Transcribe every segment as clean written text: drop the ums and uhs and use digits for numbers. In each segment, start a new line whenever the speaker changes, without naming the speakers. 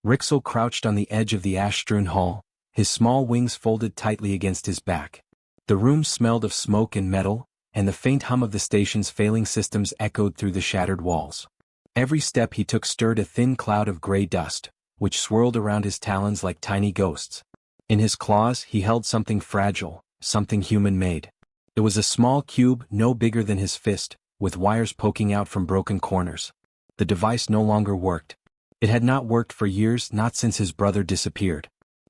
Rixel crouched on the edge of the ash-strewn hull, his small wings folded tightly against his back. The room smelled of smoke and metal, and the faint hum of the station's failing systems echoed through the shattered walls. Every step he took stirred a thin cloud of gray dust, which swirled around his talons like tiny ghosts. In his claws he held something fragile, something human-made. It was a small cube no bigger than his fist, with wires poking out from broken corners. The device no longer worked. It had not worked for years, not since his brother disappeared.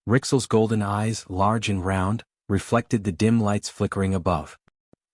Rixel's golden eyes, large and round, reflected the dim lights flickering above.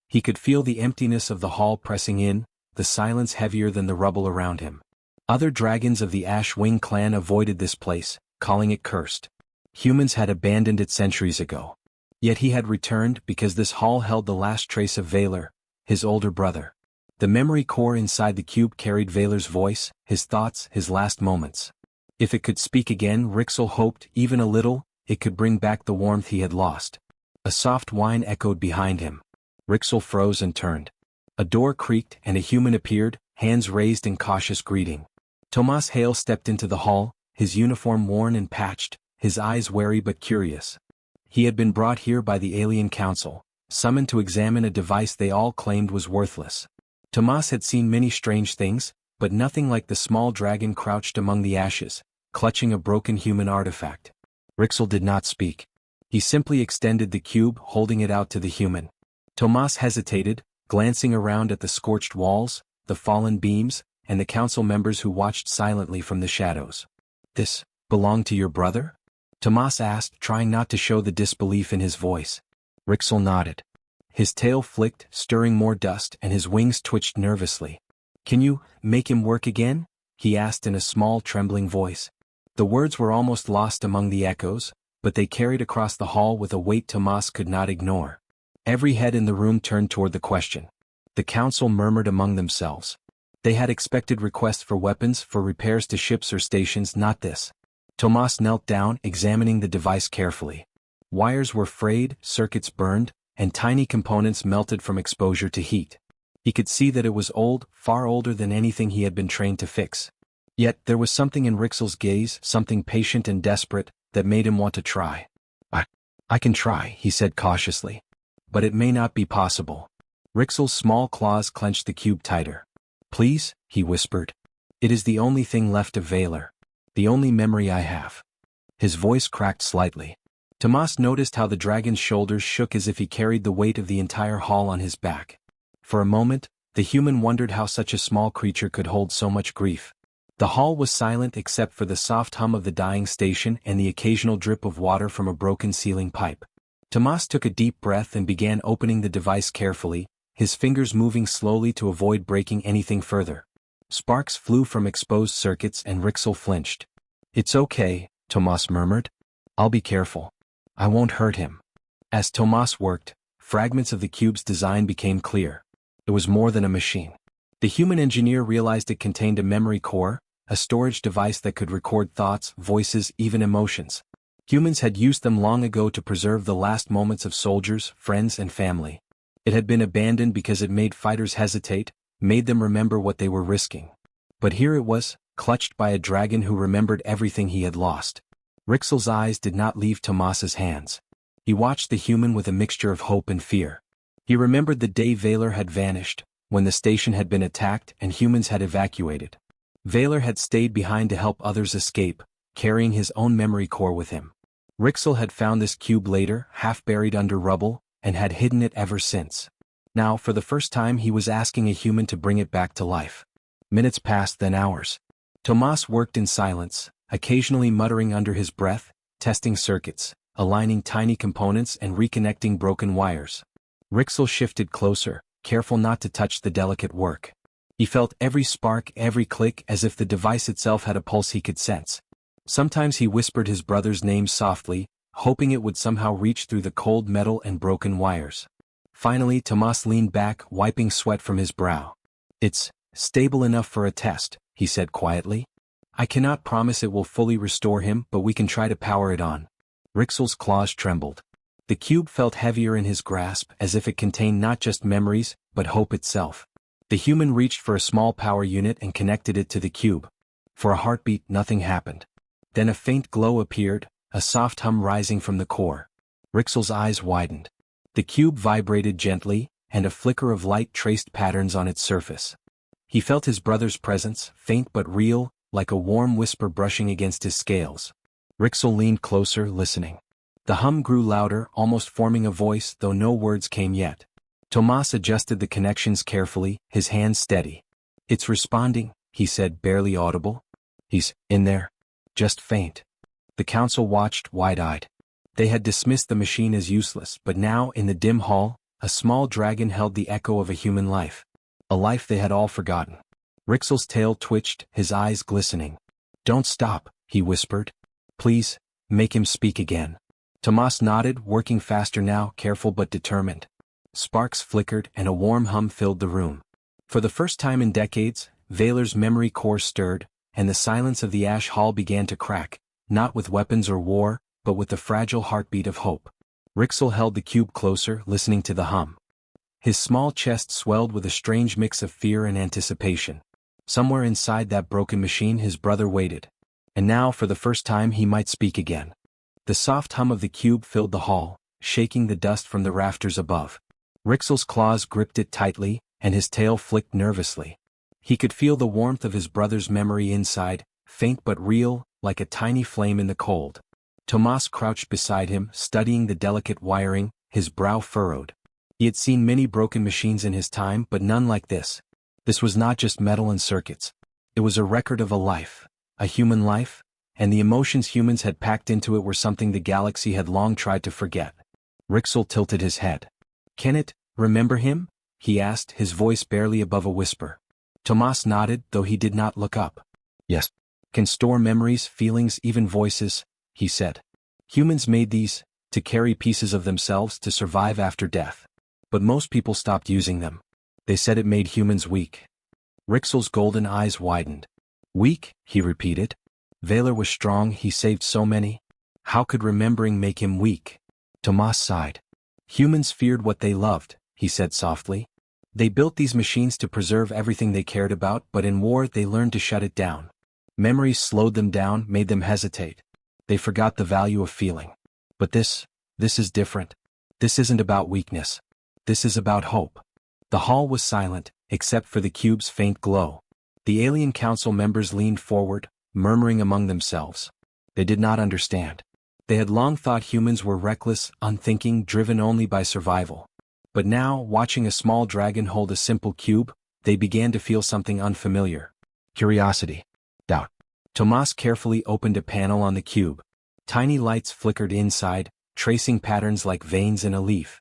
He could feel the emptiness of the hall pressing in, the silence heavier than the rubble around him. Other dragons of the Ash Wing clan avoided this place, calling it cursed. Humans had abandoned it centuries ago. Yet he had returned because this hall held the last trace of Valor, his older brother. The memory core inside the cube carried Valor's voice, his thoughts, his last moments. If it could speak again, Rixel hoped, even a little, it could bring back the warmth he had lost. A soft whine echoed behind him. Rixel froze and turned. A door creaked and a human appeared, hands raised in cautious greeting. Tomas Hale stepped into the hall, his uniform worn and patched, his eyes wary but curious. He had been brought here by the Alien Council, summoned to examine a device they all claimed was worthless. Tomas had seen many strange things, but nothing like the small dragon crouched among the ashes, clutching a broken human artifact. Rixel did not speak. He simply extended the cube, holding it out to the human. Tomas hesitated, glancing around at the scorched walls, the fallen beams, and the council members who watched silently from the shadows. "This belonged to your brother?" Tomas asked, trying not to show the disbelief in his voice. Rixel nodded. His tail flicked, stirring more dust, and his wings twitched nervously. "Can you make him work again?" he asked in a small, trembling voice. The words were almost lost among the echoes, but they carried across the hall with a weight Tomas could not ignore. Every head in the room turned toward the question. The council murmured among themselves. They had expected requests for weapons, for repairs to ships or stations, not this. Tomas knelt down, examining the device carefully. Wires were frayed, circuits burned, and tiny components melted from exposure to heat. He could see that it was old, far older than anything he had been trained to fix. Yet there was something in Rixel's gaze, something patient and desperate, that made him want to try. I can try," he said cautiously. "But it may not be possible." Rixel's small claws clenched the cube tighter. "Please," he whispered. "It is the only thing left of Valor. The only memory I have." His voice cracked slightly. Tomas noticed how the dragon's shoulders shook as if he carried the weight of the entire hall on his back. For a moment, the human wondered how such a small creature could hold so much grief. The hall was silent except for the soft hum of the dying station and the occasional drip of water from a broken ceiling pipe. Tomas took a deep breath and began opening the device carefully, his fingers moving slowly to avoid breaking anything further. Sparks flew from exposed circuits and Rixel flinched. "It's okay," Tomas murmured. "I'll be careful. I won't hurt him." As Tomas worked, fragments of the cube's design became clear. It was more than a machine. The human engineer realized it contained a memory core, a storage device that could record thoughts, voices, even emotions. Humans had used them long ago to preserve the last moments of soldiers, friends, and family. It had been abandoned because it made fighters hesitate, made them remember what they were risking. But here it was, clutched by a dragon who remembered everything he had lost. Rixel's eyes did not leave Tomas's hands. He watched the human with a mixture of hope and fear. He remembered the day Valor had vanished, when the station had been attacked and humans had evacuated. Valor had stayed behind to help others escape, carrying his own memory core with him. Rixel had found this cube later, half buried under rubble, and had hidden it ever since. Now, for the first time, he was asking a human to bring it back to life. Minutes passed, then hours. Tomas worked in silence, occasionally muttering under his breath, testing circuits, aligning tiny components and reconnecting broken wires. Rixel shifted closer, careful not to touch the delicate work. He felt every spark, every click, as if the device itself had a pulse he could sense. Sometimes he whispered his brother's name softly, hoping it would somehow reach through the cold metal and broken wires. Finally, Tomas leaned back, wiping sweat from his brow. "It's stable enough for a test," he said quietly. "I cannot promise it will fully restore him, but we can try to power it on." Rixel's claws trembled. The cube felt heavier in his grasp, as if it contained not just memories, but hope itself. The human reached for a small power unit and connected it to the cube. For a heartbeat, nothing happened. Then a faint glow appeared, a soft hum rising from the core. Rixel's eyes widened. The cube vibrated gently, and a flicker of light traced patterns on its surface. He felt his brother's presence, faint but real, like a warm whisper brushing against his scales. Rixel leaned closer, listening. The hum grew louder, almost forming a voice, though no words came yet. Tomas adjusted the connections carefully, his hands steady. "It's responding," he said, barely audible. "He's in there. Just faint." The council watched, wide-eyed. They had dismissed the machine as useless, but now, in the dim hall, a small dragon held the echo of a human life. A life they had all forgotten. Rixel's tail twitched, his eyes glistening. "Don't stop," he whispered. "Please, make him speak again." Tomas nodded, working faster now, careful but determined. Sparks flickered, and a warm hum filled the room. For the first time in decades, Vaylor's memory core stirred, and the silence of the ash hall began to crack, not with weapons or war, but with the fragile heartbeat of hope. Rixel held the cube closer, listening to the hum. His small chest swelled with a strange mix of fear and anticipation. Somewhere inside that broken machine his brother waited. And now, for the first time, he might speak again. The soft hum of the cube filled the hall, shaking the dust from the rafters above. Rixel's claws gripped it tightly, and his tail flicked nervously. He could feel the warmth of his brother's memory inside, faint but real, like a tiny flame in the cold. Tomas crouched beside him, studying the delicate wiring, his brow furrowed. He had seen many broken machines in his time, but none like this. This was not just metal and circuits. It was a record of a life, a human life, and the emotions humans had packed into it were something the galaxy had long tried to forget. Rixel tilted his head. "Can it remember him?" he asked, his voice barely above a whisper. Tomas nodded, though he did not look up. "Yes. Can store memories, feelings, even voices," he said. "Humans made these to carry pieces of themselves to survive after death. But most people stopped using them. They said it made humans weak." Rixel's golden eyes widened. "Weak?" he repeated. "Vaylor was strong, he saved so many. How could remembering make him weak?" Tomas sighed. "Humans feared what they loved," he said softly. "They built these machines to preserve everything they cared about, but in war they learned to shut it down. Memories slowed them down, made them hesitate. They forgot the value of feeling. But this is different. This isn't about weakness. This is about hope." The hall was silent, except for the cube's faint glow. The alien council members leaned forward, murmuring among themselves. They did not understand. They had long thought humans were reckless, unthinking, driven only by survival. But now, watching a small dragon hold a simple cube, they began to feel something unfamiliar. Curiosity. Doubt. Tomas carefully opened a panel on the cube. Tiny lights flickered inside, tracing patterns like veins in a leaf.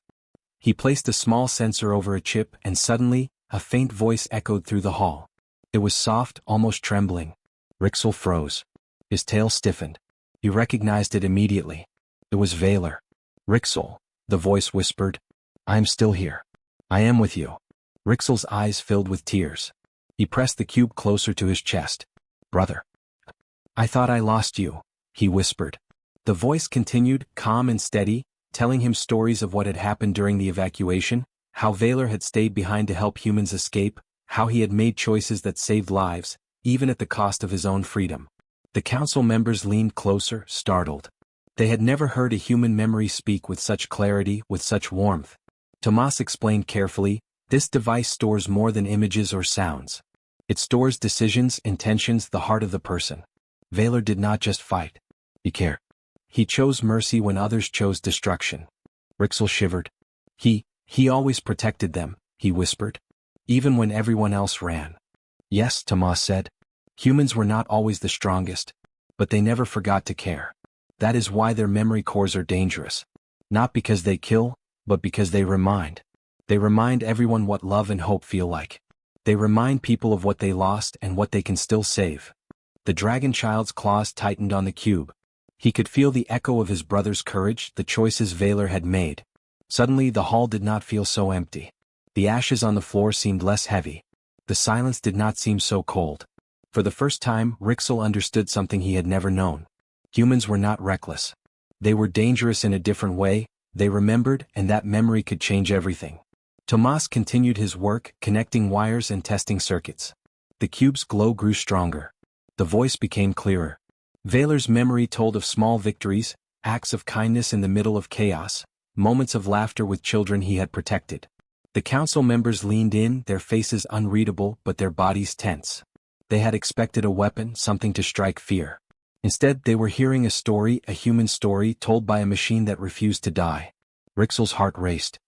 He placed a small sensor over a chip, and suddenly, a faint voice echoed through the hall. It was soft, almost trembling. Rixel froze. His tail stiffened. He recognized it immediately. It was Vaylor. "Rixel," the voice whispered. "I am still here. I am with you." Rixel's eyes filled with tears. He pressed the cube closer to his chest. "Brother." "I thought I lost you," he whispered. The voice continued, calm and steady, telling him stories of what had happened during the evacuation, how Vaylor had stayed behind to help humans escape, how he had made choices that saved lives, even at the cost of his own freedom. The council members leaned closer, startled. They had never heard a human memory speak with such clarity, with such warmth. Tomas explained carefully, "This device stores more than images or sounds. It stores decisions, intentions, the heart of the person. Vaylor did not just fight. He cared. He chose mercy when others chose destruction." Rixel shivered. He always protected them," he whispered. "Even when everyone else ran." "Yes," Tomas said. "Humans were not always the strongest. But they never forgot to care. That is why their memory cores are dangerous. Not because they kill, but because they remind. They remind everyone what love and hope feel like. They remind people of what they lost and what they can still save." The dragon child's claws tightened on the cube. He could feel the echo of his brother's courage, the choices Vaylor had made. Suddenly the hall did not feel so empty. The ashes on the floor seemed less heavy. The silence did not seem so cold. For the first time, Rixel understood something he had never known. Humans were not reckless. They were dangerous in a different way. They remembered, and that memory could change everything. Tomas continued his work, connecting wires and testing circuits. The cube's glow grew stronger. The voice became clearer. Vaylor's memory told of small victories, acts of kindness in the middle of chaos, moments of laughter with children he had protected. The council members leaned in, their faces unreadable but their bodies tense. They had expected a weapon, something to strike fear. Instead, they were hearing a story, a human story told by a machine that refused to die. Rixel's heart raced.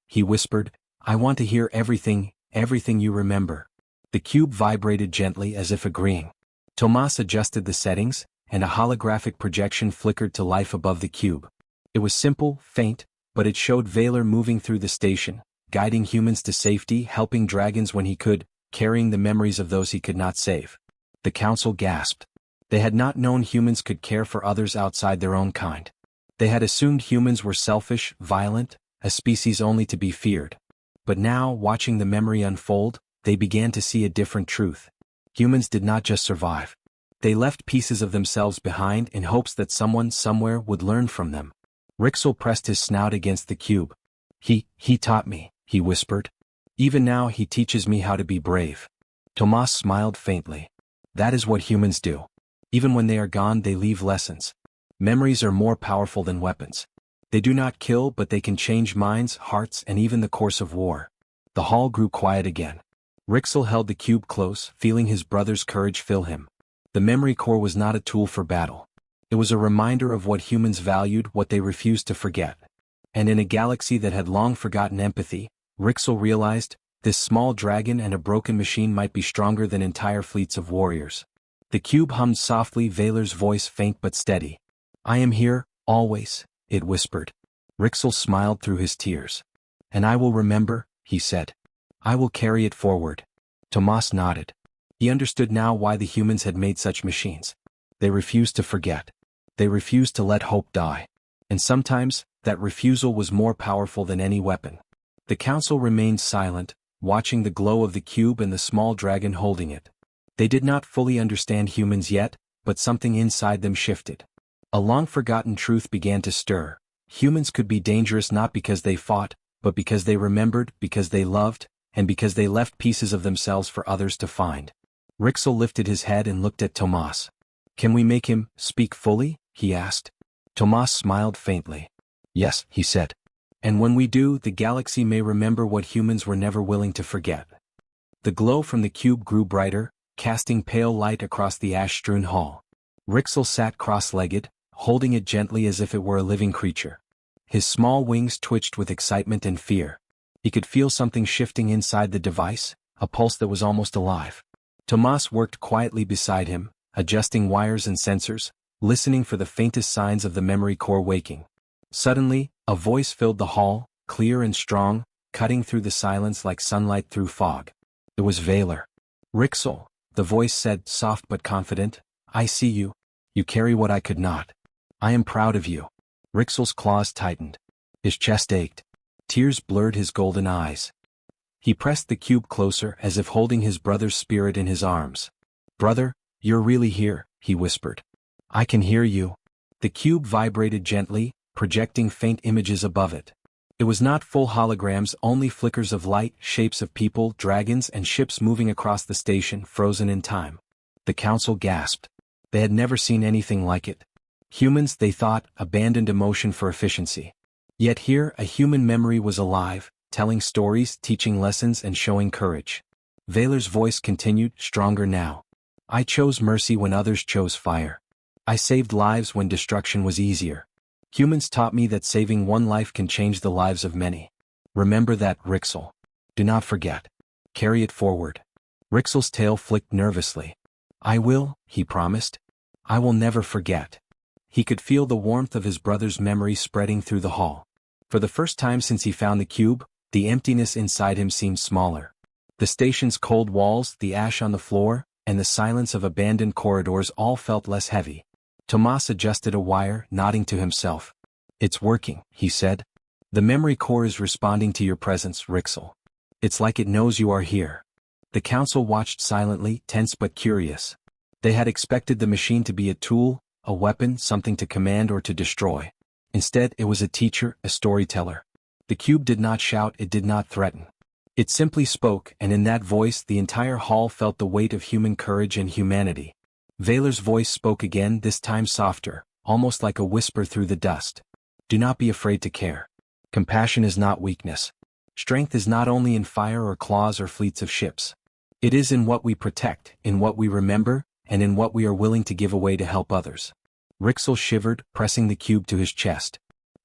He whispered, "I want to hear everything, everything you remember." The cube vibrated gently as if agreeing. Tomas adjusted the settings, and a holographic projection flickered to life above the cube. It was simple, faint, but it showed Vaylor moving through the station, guiding humans to safety, helping dragons when he could, carrying the memories of those he could not save. The council gasped. They had not known humans could care for others outside their own kind. They had assumed humans were selfish, violent, a species only to be feared. But now, watching the memory unfold, they began to see a different truth. Humans did not just survive. They left pieces of themselves behind in hopes that someone somewhere would learn from them. Rixel pressed his snout against the cube. He taught me, he whispered. Even now he teaches me how to be brave. Tomas smiled faintly. That is what humans do. Even when they are gone, they leave lessons. Memories are more powerful than weapons. They do not kill, but they can change minds, hearts, and even the course of war. The hall grew quiet again. Rixel held the cube close, feeling his brother's courage fill him. The memory core was not a tool for battle. It was a reminder of what humans valued, what they refused to forget. And in a galaxy that had long forgotten empathy, Rixel realized, this small dragon and a broken machine might be stronger than entire fleets of warriors. The cube hummed softly, Vaylor's voice faint but steady. "I am here, always," it whispered. Rixel smiled through his tears. "And I will remember," he said. "I will carry it forward." Tomas nodded. He understood now why the humans had made such machines. They refused to forget. They refused to let hope die. And sometimes, that refusal was more powerful than any weapon. The council remained silent, watching the glow of the cube and the small dragon holding it. They did not fully understand humans yet, but something inside them shifted. A long-forgotten truth began to stir. Humans could be dangerous not because they fought, but because they remembered, because they loved, and because they left pieces of themselves for others to find. Rixel lifted his head and looked at Tomas. "Can we make him speak fully?" he asked. Tomas smiled faintly. "Yes," he said. "And when we do, the galaxy may remember what humans were never willing to forget." The glow from the cube grew brighter, casting pale light across the ash-strewn hall. Rixel sat cross-legged, holding it gently as if it were a living creature. His small wings twitched with excitement and fear. He could feel something shifting inside the device, a pulse that was almost alive. Tomas worked quietly beside him, adjusting wires and sensors, listening for the faintest signs of the memory core waking. Suddenly, a voice filled the hall, clear and strong, cutting through the silence like sunlight through fog. It was Vaylor. "Rixel," the voice said, soft but confident, "I see you. You carry what I could not. I am proud of you." Rixel's claws tightened. His chest ached. Tears blurred his golden eyes. He pressed the cube closer as if holding his brother's spirit in his arms. "Brother, you're really here," he whispered. "I can hear you." The cube vibrated gently, projecting faint images above it. It was not full holograms, only flickers of light, shapes of people, dragons, and ships moving across the station, frozen in time. The council gasped. They had never seen anything like it. Humans, they thought, abandoned emotion for efficiency. Yet here, a human memory was alive, telling stories, teaching lessons, and showing courage. Vaylor's voice continued, stronger now. "I chose mercy when others chose fire. I saved lives when destruction was easier. Humans taught me that saving one life can change the lives of many. Remember that, Rixel. Do not forget. Carry it forward." Rixel's tail flicked nervously. "I will," he promised. "I will never forget." He could feel the warmth of his brother's memory spreading through the hall. For the first time since he found the cube, the emptiness inside him seemed smaller. The station's cold walls, the ash on the floor, and the silence of abandoned corridors all felt less heavy. Tomas adjusted a wire, nodding to himself. "It's working," he said. "The memory core is responding to your presence, Rixel. It's like it knows you are here." The council watched silently, tense but curious. They had expected the machine to be a tool, a weapon, something to command or to destroy. Instead, it was a teacher, a storyteller. The cube did not shout, it did not threaten. It simply spoke, and in that voice the entire hall felt the weight of human courage and humanity. Vaylor's voice spoke again, this time softer, almost like a whisper through the dust. Do not be afraid to care. Compassion is not weakness. Strength is not only in fire or claws or fleets of ships. It is in what we protect, in what we remember, and in what we are willing to give away to help others. Rixel shivered, pressing the cube to his chest.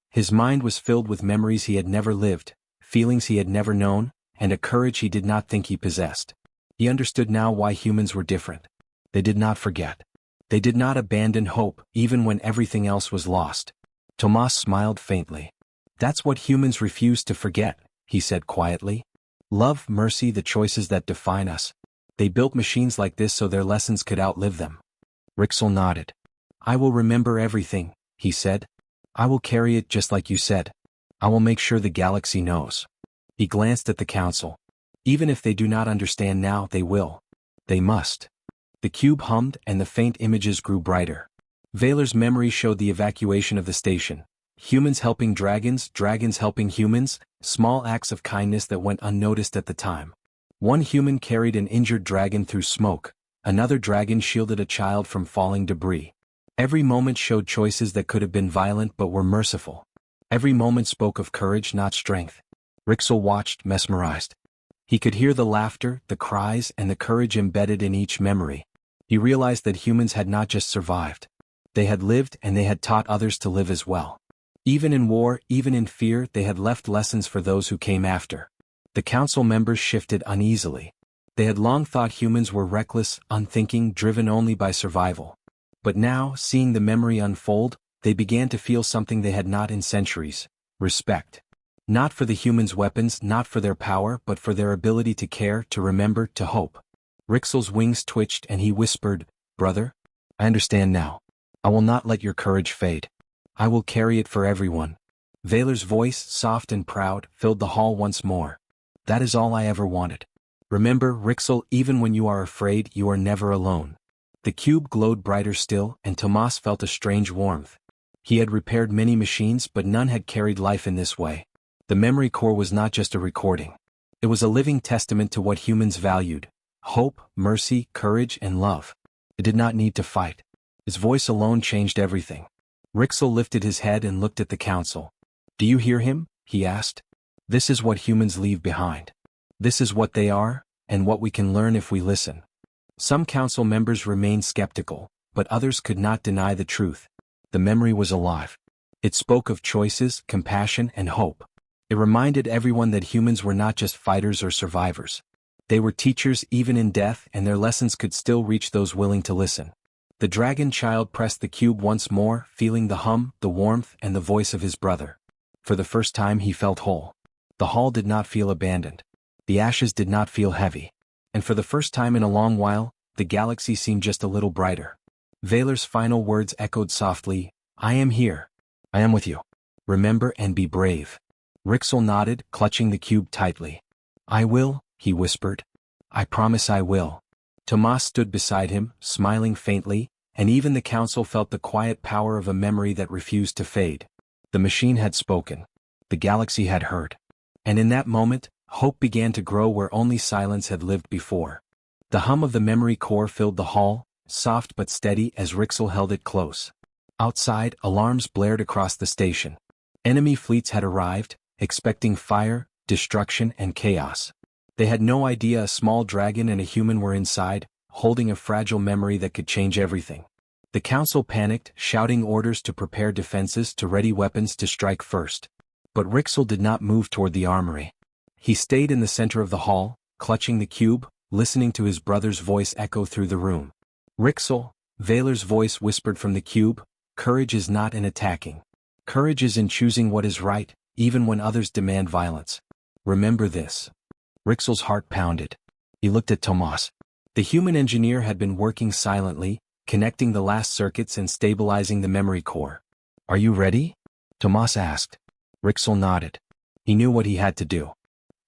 His mind was filled with memories he had never lived, feelings he had never known, and a courage he did not think he possessed. He understood now why humans were different. They did not forget. They did not abandon hope, even when everything else was lost. Tomas smiled faintly. That's what humans refuse to forget, he said quietly. Love, mercy, the choices that define us. They built machines like this so their lessons could outlive them. Rixel nodded. I will remember everything, he said. I will carry it just like you said. I will make sure the galaxy knows. He glanced at the council. Even if they do not understand now, they will. They must. The cube hummed and the faint images grew brighter. Vaylor's memory showed the evacuation of the station. Humans helping dragons, dragons helping humans, small acts of kindness that went unnoticed at the time. One human carried an injured dragon through smoke, another dragon shielded a child from falling debris. Every moment showed choices that could have been violent but were merciful. Every moment spoke of courage, not strength. Rixel watched, mesmerized. He could hear the laughter, the cries, and the courage embedded in each memory. He realized that humans had not just survived. They had lived and they had taught others to live as well. Even in war, even in fear, they had left lessons for those who came after. The council members shifted uneasily. They had long thought humans were reckless, unthinking, driven only by survival. But now, seeing the memory unfold, they began to feel something they had not in centuries: respect. Not for the humans' weapons, not for their power, but for their ability to care, to remember, to hope. Rixel's wings twitched and he whispered, Brother, I understand now. I will not let your courage fade. I will carry it for everyone. Vaylor's voice, soft and proud, filled the hall once more. That is all I ever wanted. Remember, Rixel, even when you are afraid, you are never alone. The cube glowed brighter still, and Tomas felt a strange warmth. He had repaired many machines, but none had carried life in this way. The memory core was not just a recording. It was a living testament to what humans valued: hope, mercy, courage, and love. It did not need to fight. His voice alone changed everything. Rixel lifted his head and looked at the council. Do you hear him? He asked. This is what humans leave behind. This is what they are, and what we can learn if we listen. Some council members remained skeptical, but others could not deny the truth. The memory was alive. It spoke of choices, compassion, and hope. It reminded everyone that humans were not just fighters or survivors. They were teachers even in death, and their lessons could still reach those willing to listen. The dragon child pressed the cube once more, feeling the hum, the warmth, and the voice of his brother. For the first time he felt whole. The hall did not feel abandoned. The ashes did not feel heavy. And for the first time in a long while, the galaxy seemed just a little brighter. Vaylor's final words echoed softly, I am here. I am with you. Remember and be brave. Rixel nodded, clutching the cube tightly. I will, he whispered. I promise I will. Tomas stood beside him, smiling faintly, and even the council felt the quiet power of a memory that refused to fade. The machine had spoken. The galaxy had heard. And in that moment, hope began to grow where only silence had lived before. The hum of the memory core filled the hall, soft but steady as Rixel held it close. Outside, alarms blared across the station. Enemy fleets had arrived, expecting fire, destruction, and chaos. They had no idea a small dragon and a human were inside, holding a fragile memory that could change everything. The council panicked, shouting orders to prepare defenses, to ready weapons to strike first. But Rixel did not move toward the armory. He stayed in the center of the hall, clutching the cube, listening to his brother's voice echo through the room. Rixel, Vaylor's voice whispered from the cube, courage is not in attacking. Courage is in choosing what is right, even when others demand violence. Remember this. Rixel's heart pounded. He looked at Tomas. The human engineer had been working silently, connecting the last circuits and stabilizing the memory core. Are you ready? Tomas asked. Rixel nodded. He knew what he had to do.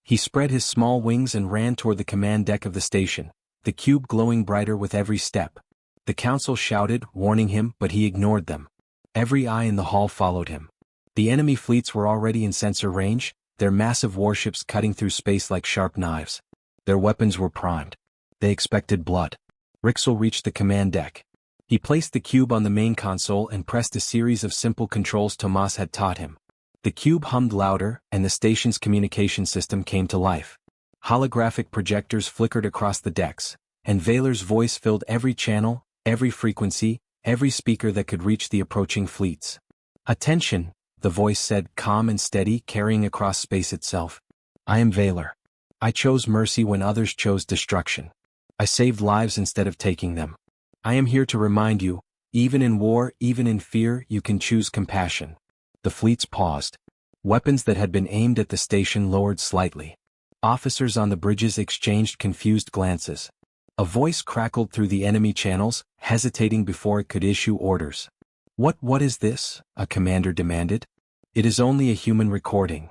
He spread his small wings and ran toward the command deck of the station, the cube glowing brighter with every step. The council shouted, warning him, but he ignored them. Every eye in the hall followed him. The enemy fleets were already in sensor range, their massive warships cutting through space like sharp knives. Their weapons were primed. They expected blood. Rixel reached the command deck. He placed the cube on the main console and pressed a series of simple controls Tomas had taught him. The cube hummed louder, and the station's communication system came to life. Holographic projectors flickered across the decks, and Vaylor's voice filled every channel, every frequency, every speaker that could reach the approaching fleets. "Attention," the voice said, calm and steady, carrying across space itself. "I am Vaylor. I chose mercy when others chose destruction. I saved lives instead of taking them. I am here to remind you, even in war, even in fear, you can choose compassion." The fleets paused. Weapons that had been aimed at the station lowered slightly. Officers on the bridges exchanged confused glances. A voice crackled through the enemy channels, hesitating before it could issue orders. What is this?" a commander demanded. "It is only a human recording."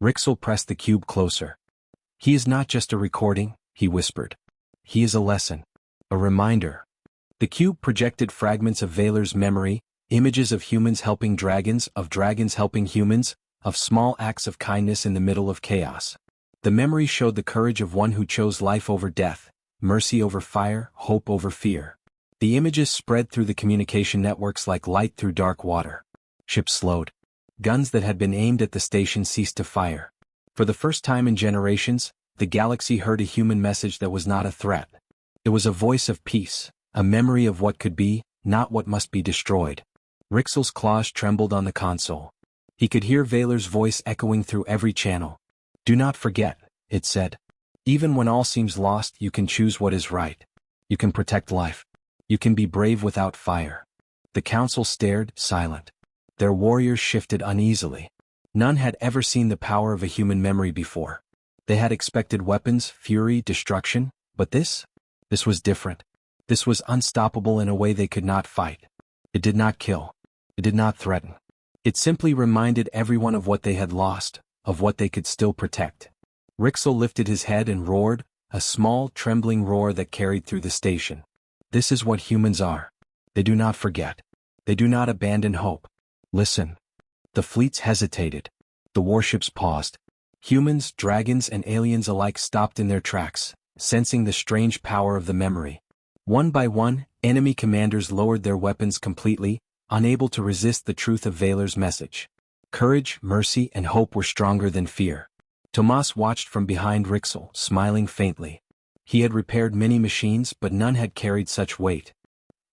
Rixel pressed the cube closer. "He is not just a recording," he whispered. "He is a lesson. A reminder." The cube projected fragments of Vaylor's memory, images of humans helping dragons, of dragons helping humans, of small acts of kindness in the middle of chaos. The memory showed the courage of one who chose life over death, mercy over fire, hope over fear. The images spread through the communication networks like light through dark water. Ships slowed. Guns that had been aimed at the station ceased to fire. For the first time in generations, the galaxy heard a human message that was not a threat. It was a voice of peace, a memory of what could be, not what must be destroyed. Rixel's claws trembled on the console. He could hear Vaylor's voice echoing through every channel. "Do not forget," it said. "Even when all seems lost, you can choose what is right. You can protect life. You can be brave without fire." The council stared, silent. Their warriors shifted uneasily. None had ever seen the power of a human memory before. They had expected weapons, fury, destruction, but this was different. This was unstoppable in a way they could not fight. It did not kill. It did not threaten. It simply reminded everyone of what they had lost, of what they could still protect. Rixel lifted his head and roared, a small, trembling roar that carried through the station. "This is what humans are. They do not forget. They do not abandon hope. Listen." The fleets hesitated. The warships paused. Humans, dragons, and aliens alike stopped in their tracks, sensing the strange power of the memory. One by one, enemy commanders lowered their weapons completely, unable to resist the truth of Vaylor's message. Courage, mercy, and hope were stronger than fear. Tomas watched from behind Rixel, smiling faintly. He had repaired many machines, but none had carried such weight.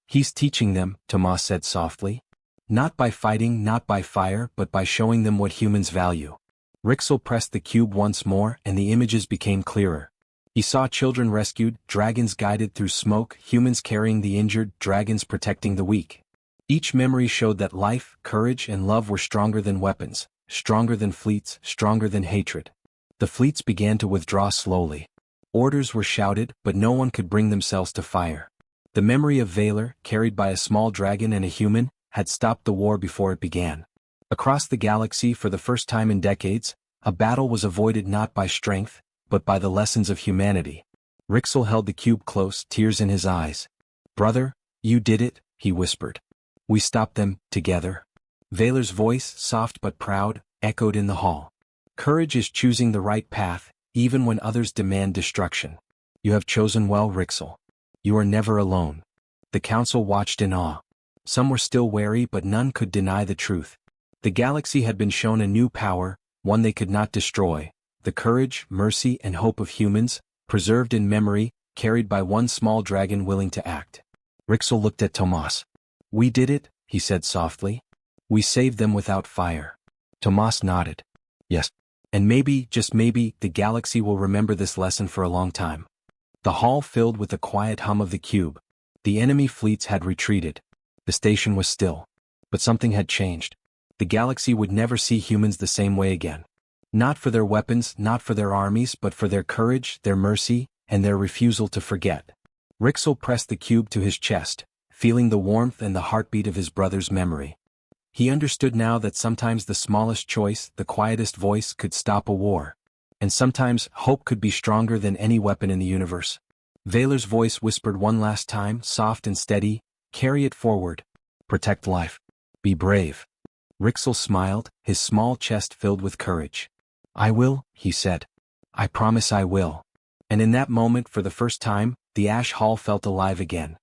"He's teaching them," Tomas said softly. "Not by fighting, not by fire, but by showing them what humans value." Rixel pressed the cube once more, and the images became clearer. He saw children rescued, dragons guided through smoke, humans carrying the injured, dragons protecting the weak. Each memory showed that life, courage, and love were stronger than weapons, stronger than fleets, stronger than hatred. The fleets began to withdraw slowly. Orders were shouted, but no one could bring themselves to fire. The memory of Vaylor, carried by a small dragon and a human, had stopped the war before it began. Across the galaxy, for the first time in decades, a battle was avoided not by strength, but by the lessons of humanity. Rixel held the cube close, tears in his eyes. "Brother, you did it," he whispered. "We stopped them, together." Vaylor's voice, soft but proud, echoed in the hall. "Courage is choosing the right path, even when others demand destruction. You have chosen well, Rixel. You are never alone." The council watched in awe. Some were still wary, but none could deny the truth. The galaxy had been shown a new power, one they could not destroy, the courage, mercy, and hope of humans, preserved in memory, carried by one small dragon willing to act. Rixel looked at Tomas. "We did it," he said softly. "We saved them without fire." Tomas nodded. "Yes. And maybe, just maybe, the galaxy will remember this lesson for a long time." The hall filled with the quiet hum of the cube. The enemy fleets had retreated. The station was still. But something had changed. The galaxy would never see humans the same way again. Not for their weapons, not for their armies, but for their courage, their mercy, and their refusal to forget. Rixel pressed the cube to his chest, feeling the warmth and the heartbeat of his brother's memory. He understood now that sometimes the smallest choice, the quietest voice, could stop a war. And sometimes hope could be stronger than any weapon in the universe. Vaylor's voice whispered one last time, soft and steady, "Carry it forward. Protect life. Be brave." Rixel smiled, his small chest filled with courage. "I will," he said. "I promise I will." And in that moment, for the first time, the Ash Hall felt alive again.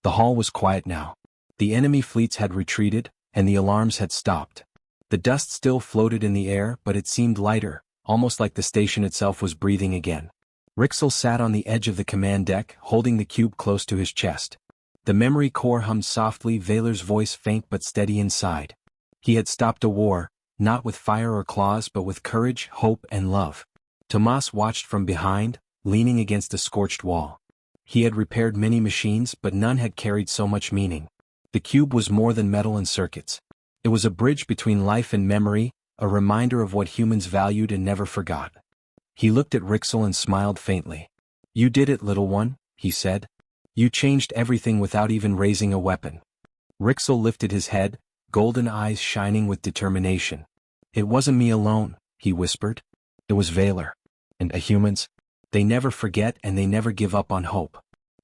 The hall was quiet now. The enemy fleets had retreated, and the alarms had stopped. The dust still floated in the air, but it seemed lighter, almost like the station itself was breathing again. Rixel sat on the edge of the command deck, holding the cube close to his chest. The memory core hummed softly, Vaylor's voice faint but steady inside. He had stopped a war, not with fire or claws but with courage, hope, and love. Tomas watched from behind, leaning against a scorched wall. He had repaired many machines, but none had carried so much meaning. The cube was more than metal and circuits. It was a bridge between life and memory, a reminder of what humans valued and never forgot. He looked at Rixel and smiled faintly. "You did it, little one," he said. "You changed everything without even raising a weapon." Rixel lifted his head, golden eyes shining with determination. "It wasn't me alone," he whispered. "It was Vaylor. And humans. They never forget and they never give up on hope.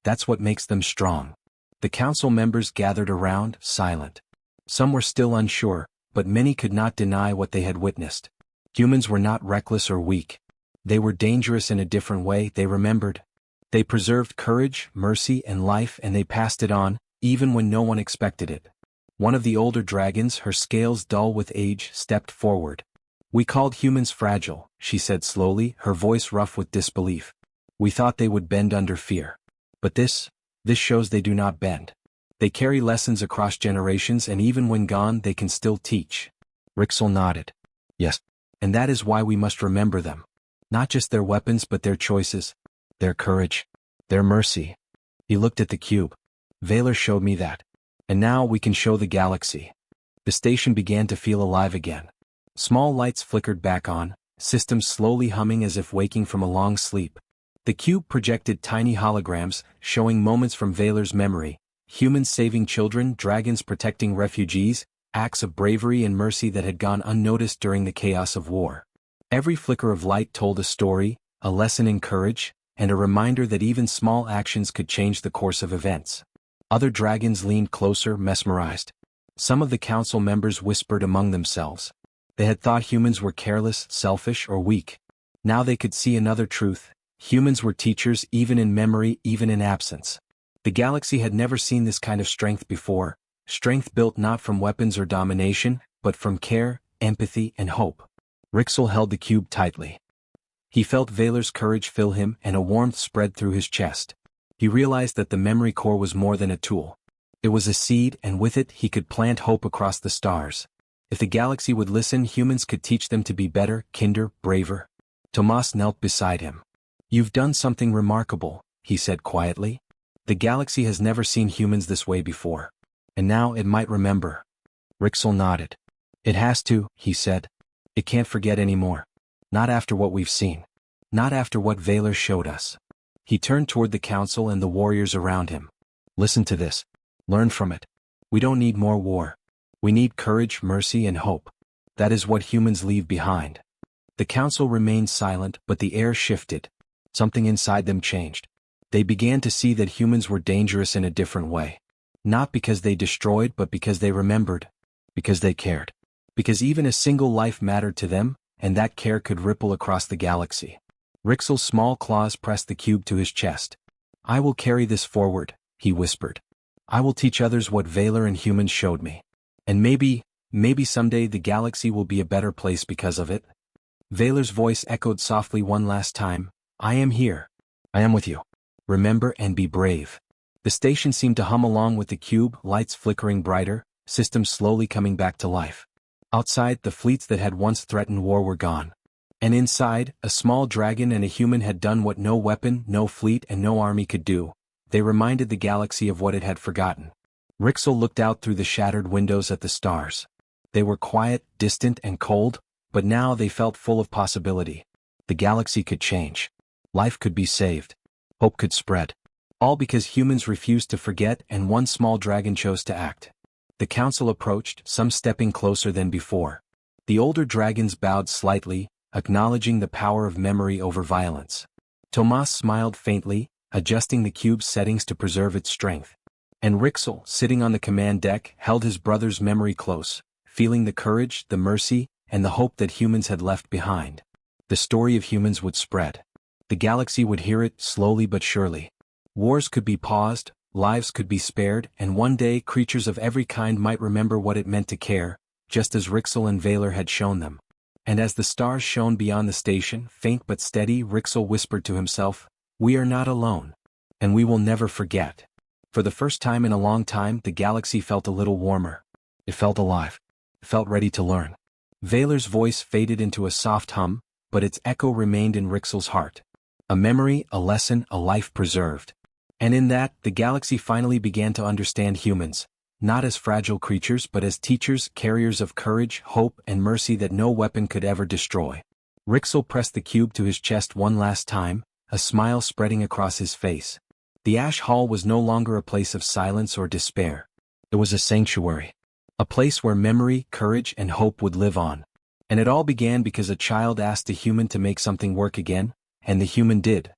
That's what makes them strong." The council members gathered around, silent. Some were still unsure, but many could not deny what they had witnessed. Humans were not reckless or weak. They were dangerous in a different way, they remembered. They preserved courage, mercy, and life, and they passed it on, even when no one expected it. One of the older dragons, her scales dull with age, stepped forward. "We called humans fragile," she said slowly, her voice rough with disbelief. "We thought they would bend under fear. But this shows they do not bend. They carry lessons across generations, and even when gone they can still teach." Rixel nodded. "Yes. And that is why we must remember them. Not just their weapons but their choices, their courage, their mercy." He looked at the cube. "Vaylor showed me that. And now we can show the galaxy." The station began to feel alive again. Small lights flickered back on, systems slowly humming as if waking from a long sleep. The cube projected tiny holograms, showing moments from Vaylor's memory: humans saving children, dragons protecting refugees, acts of bravery and mercy that had gone unnoticed during the chaos of war. Every flicker of light told a story, a lesson in courage, and a reminder that even small actions could change the course of events. Other dragons leaned closer, mesmerized. Some of the council members whispered among themselves. They had thought humans were careless, selfish, or weak. Now they could see another truth: humans were teachers, even in memory, even in absence. The galaxy had never seen this kind of strength before, strength built not from weapons or domination, but from care, empathy, and hope. Rixel held the cube tightly. He felt Vaylor's courage fill him, and a warmth spread through his chest. He realized that the memory core was more than a tool. It was a seed, and with it he could plant hope across the stars. If the galaxy would listen, humans could teach them to be better, kinder, braver. Tomas knelt beside him. "You've done something remarkable," he said quietly. "The galaxy has never seen humans this way before. And now it might remember." Rixel nodded. "It has to," he said. "It can't forget anymore. Not after what we've seen. Not after what Vaylor showed us." He turned toward the council and the warriors around him. "Listen to this. Learn from it. We don't need more war. We need courage, mercy, and hope. That is what humans leave behind." The council remained silent, but the air shifted. Something inside them changed. They began to see that humans were dangerous in a different way. Not because they destroyed, but because they remembered. Because they cared. Because even a single life mattered to them, and that care could ripple across the galaxy. Rixel's small claws pressed the cube to his chest. "I will carry this forward," he whispered. "I will teach others what Vaylor and humans showed me. And maybe someday the galaxy will be a better place because of it." Vaylor's voice echoed softly one last time. "I am here. I am with you. Remember and be brave." The station seemed to hum along with the cube, lights flickering brighter, systems slowly coming back to life. Outside, the fleets that had once threatened war were gone. And inside, a small dragon and a human had done what no weapon, no fleet, and no army could do. They reminded the galaxy of what it had forgotten. Rixel looked out through the shattered windows at the stars. They were quiet, distant, and cold, but now they felt full of possibility. The galaxy could change. Life could be saved. Hope could spread. All because humans refused to forget and one small dragon chose to act. The council approached, some stepping closer than before. The older dragons bowed slightly, acknowledging the power of memory over violence. Tomas smiled faintly, adjusting the cube's settings to preserve its strength. And Rixel, sitting on the command deck, held his brother's memory close, feeling the courage, the mercy, and the hope that humans had left behind. The story of humans would spread. The galaxy would hear it, slowly but surely. Wars could be paused, lives could be spared, and one day creatures of every kind might remember what it meant to care, just as Rixel and Valor had shown them. And as the stars shone beyond the station, faint but steady, Rixel whispered to himself, "We are not alone. And we will never forget." For the first time in a long time, the galaxy felt a little warmer. It felt alive. It felt ready to learn. Valor's voice faded into a soft hum, but its echo remained in Rixel's heart. A memory, a lesson, a life preserved. And in that, the galaxy finally began to understand humans, not as fragile creatures but as teachers, carriers of courage, hope, and mercy that no weapon could ever destroy. Rixel pressed the cube to his chest one last time, a smile spreading across his face. The Ash Hall was no longer a place of silence or despair. It was a sanctuary. A place where memory, courage, and hope would live on. And it all began because a child asked a human to make something work again, and the human did.